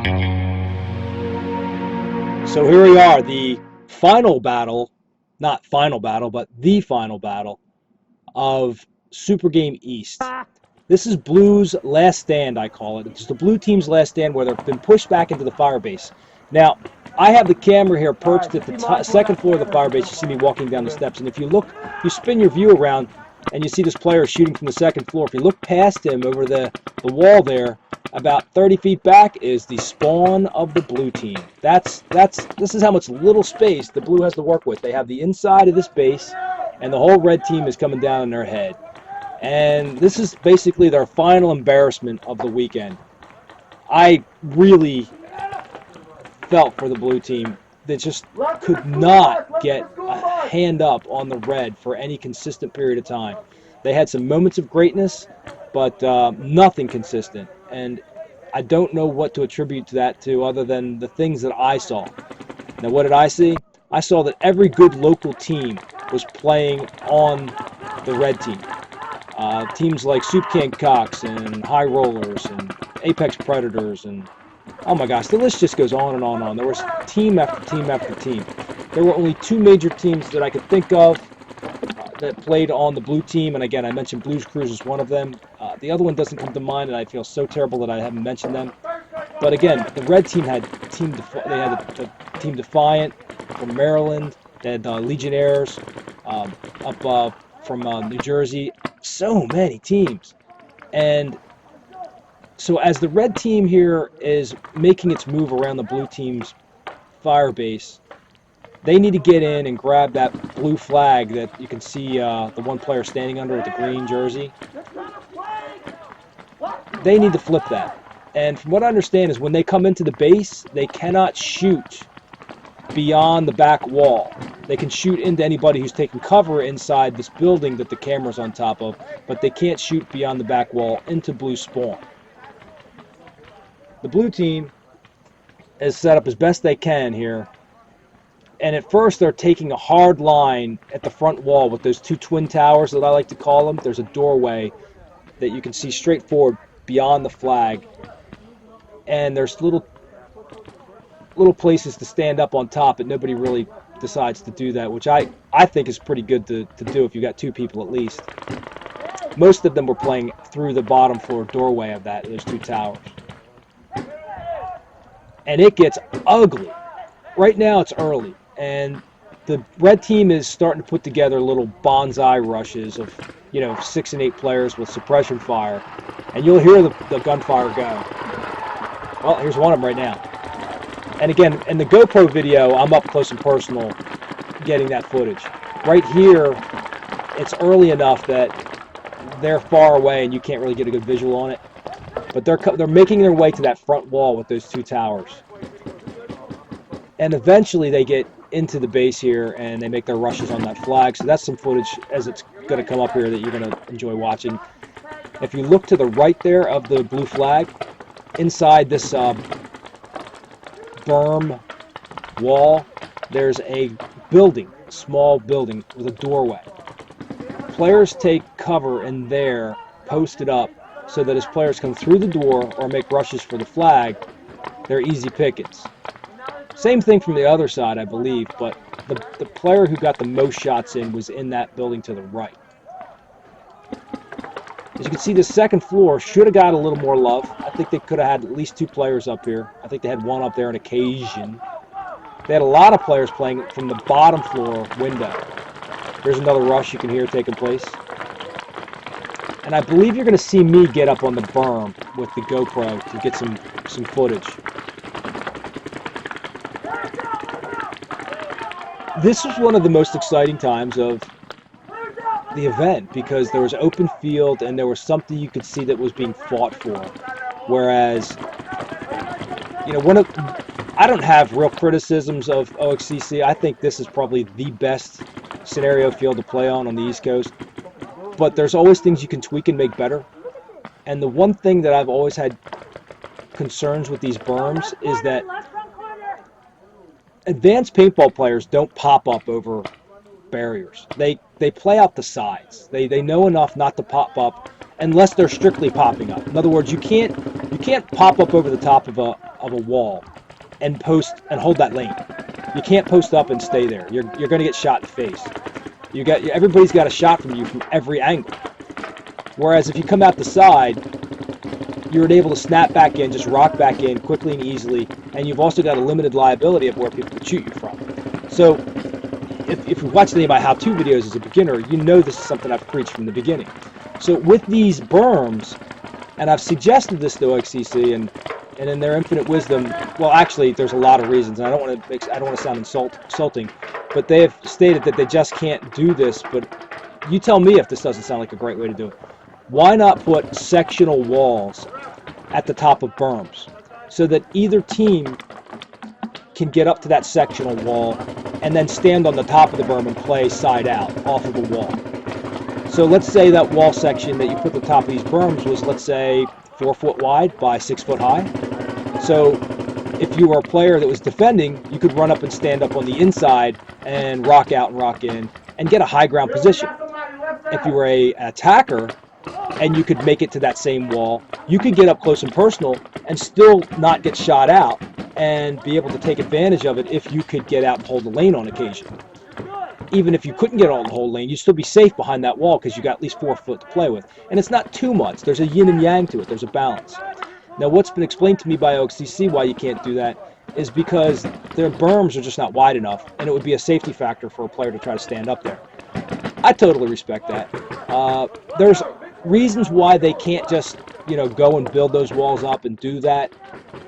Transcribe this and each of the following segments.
So here we are, the final battle, not final battle, but the final battle of SuperGame East. This is Blue's last stand, I call it. It's the Blue team's last stand where they've been pushed back into the Firebase. Now, I have the camera here perched at the second floor of the Firebase. You see me walking down the steps, and if you look, you spin your view around, and you see this player shooting from the second floor. If you look past him over the wall there, about 30 feet back is the spawn of the Blue team. This is how much little space the Blue has to work with. They have the inside of this base, and the whole Red team is coming down on their head. And this is basically their final embarrassment of the weekend. I really felt for the Blue team. They just could not get a hand up on the Red for any consistent period of time. They had some moments of greatness, but nothing consistent. And I don't know what to attribute that to other than the things that I saw. Now, what did I see? I saw that every good local team was playing on the Red team. Teams like Soup Can Cox and High Rollers and Apex Predators and, oh my gosh, the list just goes on and on and on. There was team after team after team. There were only two major teams that I could think of that played on the Blue team, and again, I mentioned Blues Cruise as one of them. The other one doesn't come to mind, and I feel so terrible that I haven't mentioned them. But again, the Red team had Team Defiant from Maryland. They had Legionnaires up from New Jersey. So many teams. And so as the Red team here is making its move around the Blue team's Firebase, they need to get in and grab that blue flag that you can see the one player standing under with the green jersey. They need to flip that. And from what I understand is when they come into the base, they cannot shoot beyond the back wall. They can shoot into anybody who's taking cover inside this building that the camera's on top of, but they can't shoot beyond the back wall into Blue spawn. The Blue team is set up as best they can here. And at first they're taking a hard line at the front wall with those two twin towers that I like to call them. There's a doorway that you can see straight forward beyond the flag. And there's little places to stand up on top, but nobody really decides to do that, which I think is pretty good to do if you got two people at least. Most of them were playing through the bottom floor doorway of those two towers. And it gets ugly. Right now it's early, and the Red team is starting to put together little bonsai rushes of 6 and 8 players with suppression fire, and you'll hear the gunfire go. Well, here's one of them right now. And again, in the GoPro video, I'm up close and personal getting that footage. Right here, it's early enough that they're far away and you can't really get a good visual on it. But they're making their way to that front wall with those two towers. And eventually they get into the base here and they make their rushes on that flag. So that's some footage as it's going to come up here that you're going to enjoy watching. If you look to the right there of the blue flag, inside this berm wall, there's a building, small building with a doorway. Players take cover in there, posted up, so that as players come through the door or make rushes for the flag, they're easy pickets. Same thing from the other side, I believe, but the player who got the most shots in was in that building to the right. As you can see, the second floor should have got a little more love. I think they could have had at least 2 players up here. I think they had one up there on occasion. They had a lot of players playing from the bottom floor window. There's another rush you can hear taking place. And I believe you're going to see me get up on the berm with the GoPro to get some footage. This was one of the most exciting times of the event because there was open field and there was something you could see that was being fought for. Whereas, I don't have real criticisms of OXCC. I think this is probably the best scenario field to play on the East Coast. But there's always things you can tweak and make better. And the one thing that I've always had concerns with these berms is that advanced paintball players don't pop up over barriers. They play out the sides. They know enough not to pop up unless they're strictly popping up. In other words, you can't pop up over the top of a of a wall and hold that lane. You can't post up and stay there. You're going to get shot in the face. Everybody's got a shot from you from every angle. Whereas if you come out the side, you're able to snap back in, just rock back in quickly and easily, and you've also got a limited liability of where people can shoot you from. So if you've watched any of my how-to videos as a beginner, you know this is something I've preached from the beginning. So with these berms, and I've suggested this to OXCC, and in their infinite wisdom, well, actually, there's a lot of reasons, and I don't want to sound insulting, but they have stated that they just can't do this. But you tell me if this doesn't sound like a great way to do it. Why not put sectional walls at the top of berms so that either team can get up to that sectional wall and then stand on the top of the berm and play side out off of the wall? So let's say that wall section that you put at the top of these berms was, let's say, 4 foot wide by 6 foot high. So if you were a player that was defending, you could run up and stand up on the inside and rock out and rock in and get a high ground position. If you were an attacker and you could make it to that same wall, you could get up close and personal and still not get shot out and be able to take advantage of it if you could get out and hold the lane on occasion. Even if you couldn't get on the whole lane, you'd still be safe behind that wall because you got at least 4 foot to play with. And it's not too much. There's a yin and yang to it. There's a balance. Now, what's been explained to me by OXCC why you can't do that is because their berms are just not wide enough, and it would be a safety factor for a player to try to stand up there. I totally respect that. There's reasons why they can't just, go and build those walls up and do that.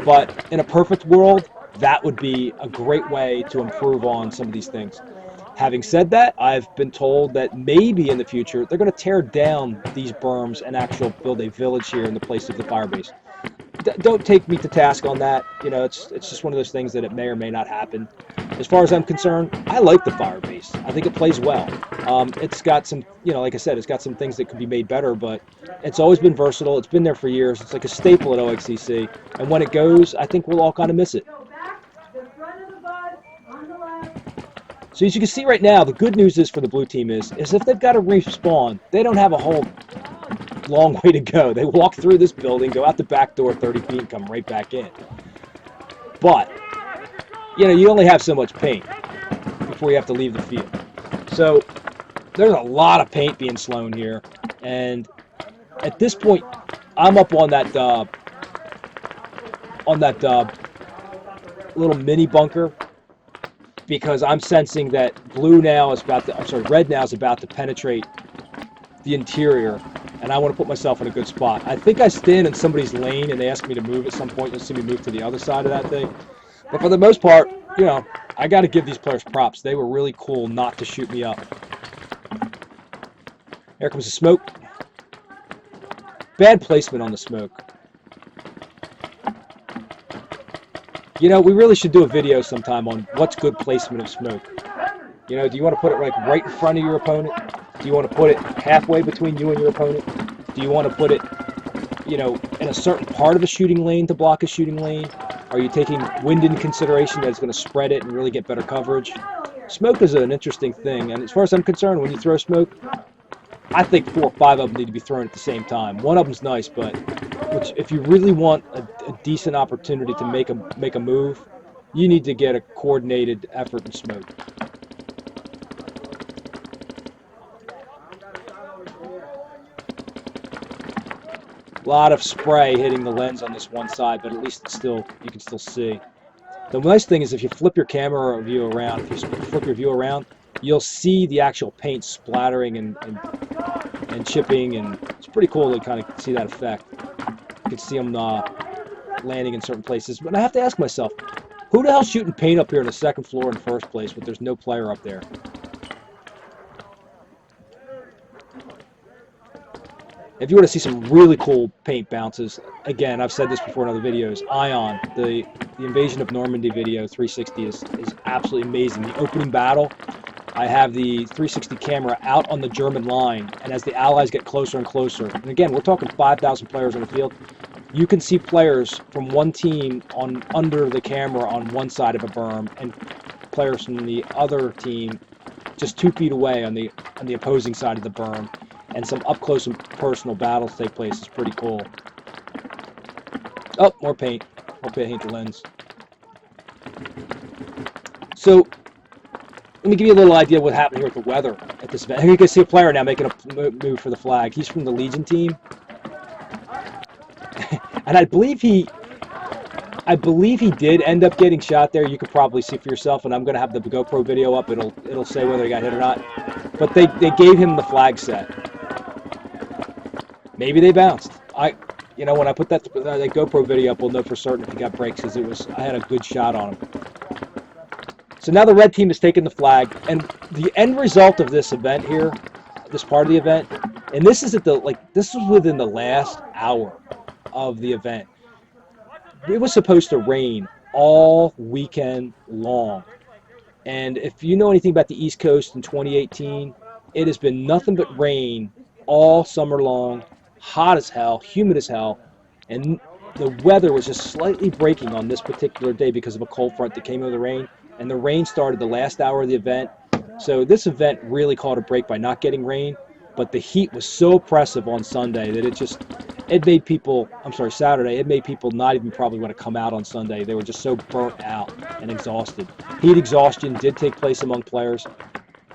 But in a perfect world, that would be a great way to improve on some of these things. Having said that, I've been told that maybe in the future they're going to tear down these berms and actually build a village here in the place of the Firebase. Don't take me to task on that. It's just one of those things that it may or may not happen. As far as I'm concerned, I like the Firebase. I think it plays well. It's got some, like I said, it's got some things that could be made better, but it's always been versatile. It's been there for years. It's like a staple at OXCC. And when it goes, I think we'll all kind of miss it. So as you can see right now, the good news is for the blue team is if they've got to respawn, they don't have a whole long way to go. They walk through this building, go out the back door 30 feet, and come right back in. But, you only have so much paint before you have to leave the field. So there's a lot of paint being slown here. And at this point, I'm up on that little mini bunker, because I'm sensing that red now is about to penetrate the interior, and I want to put myself in a good spot. I think I stand in somebody's lane, and they ask me to move at some point. You'll see me move to the other side of that thing. But for the most part, I got to give these players props. They were really cool not to shoot me up. Here comes the smoke. Bad placement on the smoke. We really should do a video sometime on what's good placement of smoke. Do you want to put it right in front of your opponent? Do you want to put it halfway between you and your opponent? Do you want to put it, in a certain part of a shooting lane to block a shooting lane? Are you taking wind into consideration that it's going to spread it and really get better coverage? Smoke is an interesting thing, and as far as I'm concerned, when you throw smoke, I think 4 or 5 of them need to be thrown at the same time. One of them's nice, but if you really want a decent opportunity to make a move, you need to get a coordinated effort in smoke. A lot of spray hitting the lens on this one side, but at least you can still see. The nice thing is if you flip your camera view around, you'll see the actual paint splattering and chipping, and it's pretty cool to kind of see that effect. You can see them landing in certain places. But I have to ask myself, who the hell's shooting paint up here on the second floor in the first place, but there's no player up there? If you want to see some really cool paint bounces, again, I've said this before in other videos, Ion, the Invasion of Normandy video 360 is absolutely amazing. The opening battle, I have the 360 camera out on the German line, and as the Allies get closer and closer, and again, we're talking 5,000 players on the field, you can see players from one team under the camera on one side of a berm, and players from the other team just 2 feet away on the opposing side of the berm. And some up-close and personal battles take place. It's pretty cool. Oh, more paint. Hope I hate the lens. So, let me give you a little idea of what happened here with the weather at this event. Here you can see a player now making a move for the flag. He's from the Legion team. And I believe he did end up getting shot there. You could probably see for yourself, and I'm going to have the GoPro video up. It'll say whether he got hit or not. But they gave him the flag set. Maybe they bounced. When I put that GoPro video up, we'll know for certain if he got breaks, because I had a good shot on him. So now the red team has taken the flag, and the end result of this event here, this part of the event, and this is this was within the last hour of the event. It was supposed to rain all weekend long. And if you know anything about the East Coast in 2018, it has been nothing but rain all summer long, hot as hell, humid as hell, and the weather was just slightly breaking on this particular day because of a cold front that came over the rain, and the rain started the last hour of the event. So this event really caught a break by not getting rain, but the heat was so oppressive on Sunday that it made people, Saturday, it made people not even probably want to come out on Sunday. They were just so burnt out and exhausted. Heat exhaustion did take place among players.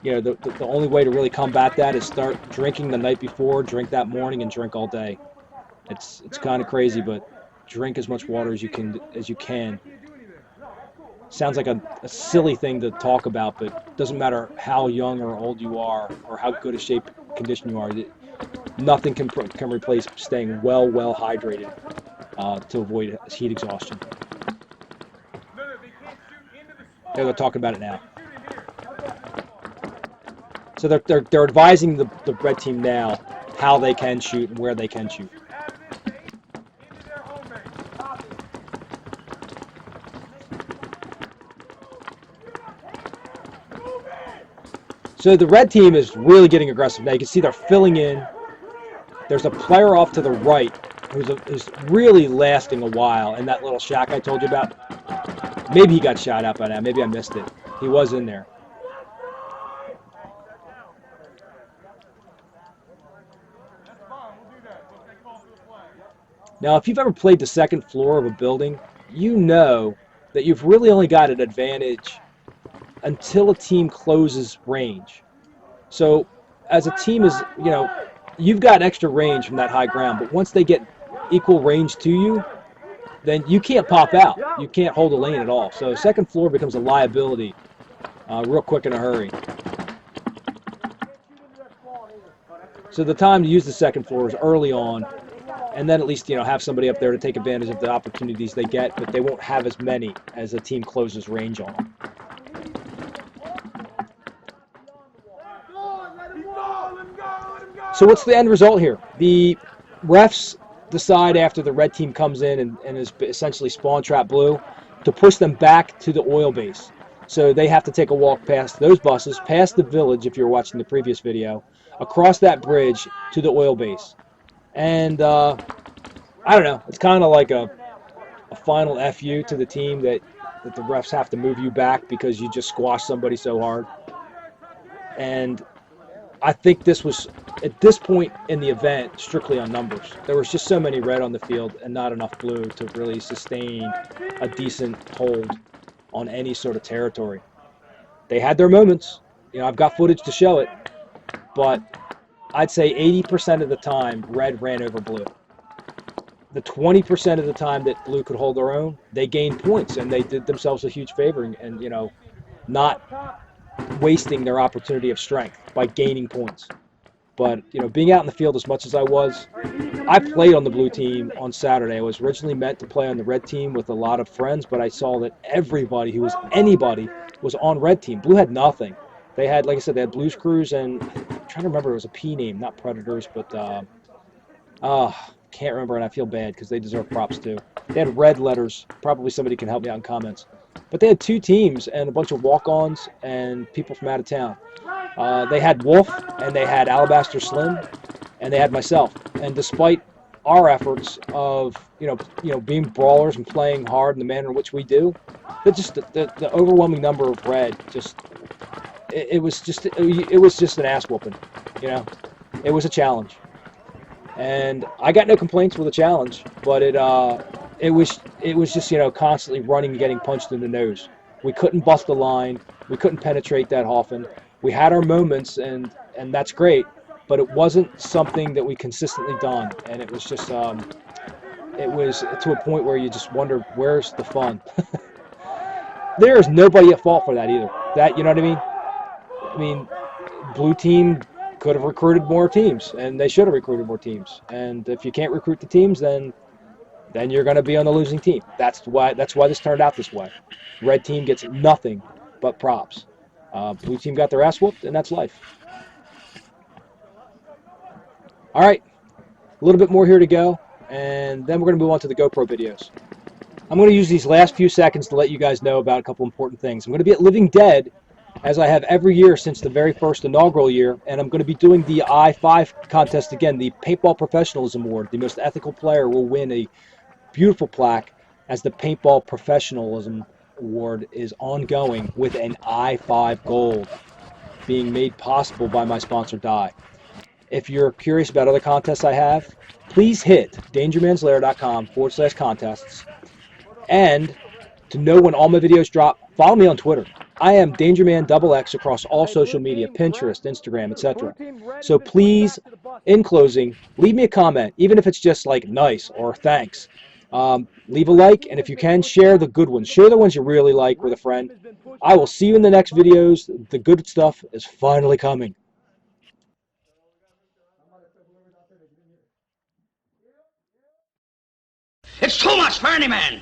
You know, the only way to really combat that is start drinking the night before, drink that morning, and drink all day. It's kind of crazy, but drink as much water as you can. Sounds like a silly thing to talk about, but it doesn't matter how young or old you are or how good a shape condition you are. Nothing can replace staying well hydrated to avoid heat exhaustion. They're talking about it now. So they're advising the red team now how they can shoot and where they can shoot. So the red team is really getting aggressive now. You can see they're filling in. There's a player off to the right who's really lasting a while in that little shack I told you about. Maybe he got shot out by now. Maybe I missed it. He was in there. Now, if you've ever played the second floor of a building, you know that you've really only got an advantage until a team closes range. So as a team you've got extra range from that high ground, but once they get equal range to you, then you can't pop out. You can't hold a lane at all. So second floor becomes a liability real quick in a hurry. So the time to use the second floor is early on, and then at least have somebody up there to take advantage of the opportunities they get, but they won't have as many as a team closes range on them. So what's the end result here? The refs decide after the red team comes in and is essentially spawn trap blue to push them back to the oil base. So they have to take a walk past those buses, past the village if you're watching the previous video, across that bridge to the oil base. And I don't know, it's kind of like a final FU to the team that the refs have to move you back because you just squashed somebody so hard. And I think this was, at this point in the event, strictly on numbers. There was just so many red on the field and not enough blue to really sustain a decent hold on any sort of territory. They had their moments. I've got footage to show it, but I'd say 80% of the time, red ran over blue. The 20% of the time that blue could hold their own, they gained points, and they did themselves a huge favor and not wasting their opportunity of strength by gaining points. But being out in the field as much as I was, I played on the blue team on Saturday. I was originally meant to play on the red team with a lot of friends, but I saw that everybody who was anybody was on red team. Blue had nothing. They had, like I said, they had Blues Crews, and I'm trying to remember, it was a P name, not Predators, but can't remember, and I feel bad because they deserve props too. They had red letters. Probably somebody can help me out in comments. But they had two teams and a bunch of walk-ons and people from out of town. They had Wolf, and they had Alabaster Slim, and they had myself. And despite our efforts of being brawlers and playing hard in the manner in which we do, the overwhelming number of red it was just an ass whooping. It was a challenge, and I got no complaints with the challenge, but it was just, constantly running and getting punched in the nose. We couldn't bust the line. We couldn't penetrate that often. We had our moments, and that's great, but it wasn't something that we consistently done, and it was just it was to a point where you just wonder, where's the fun? There is nobody at fault for that either. That, you know what I mean? I mean, blue team could have recruited more teams, and they should have recruited more teams. And if you can't recruit the teams, then you're going to be on the losing team. That's why this turned out this way. Red team gets nothing but props. Blue team got their ass whooped, and that's life. All right, a little bit more here to go, and then we're going to move on to the GoPro videos. I'm going to use these last few seconds to let you guys know about a couple important things. I'm going to be at Living Dead, as I have every year since the very first inaugural year, and I'm going to be doing the I-5 contest again, the Paintball Professionalism Award. The most ethical player will win a beautiful plaque, as the Paintball Professionalism Award is ongoing with an I-5 Gold being made possible by my sponsor, Dye. If you're curious about other contests I have, please hit dangermanslair.com/contests. And to know when all my videos drop, follow me on Twitter. I am DangerMan XX across all social media, Pinterest, Instagram, etc. So please, in closing, leave me a comment, even if it's just like nice or thanks. Leave a like, and if you can, share the good ones. Share the ones you really like with a friend. I will see you in the next videos. The good stuff is finally coming. It's too much for any man.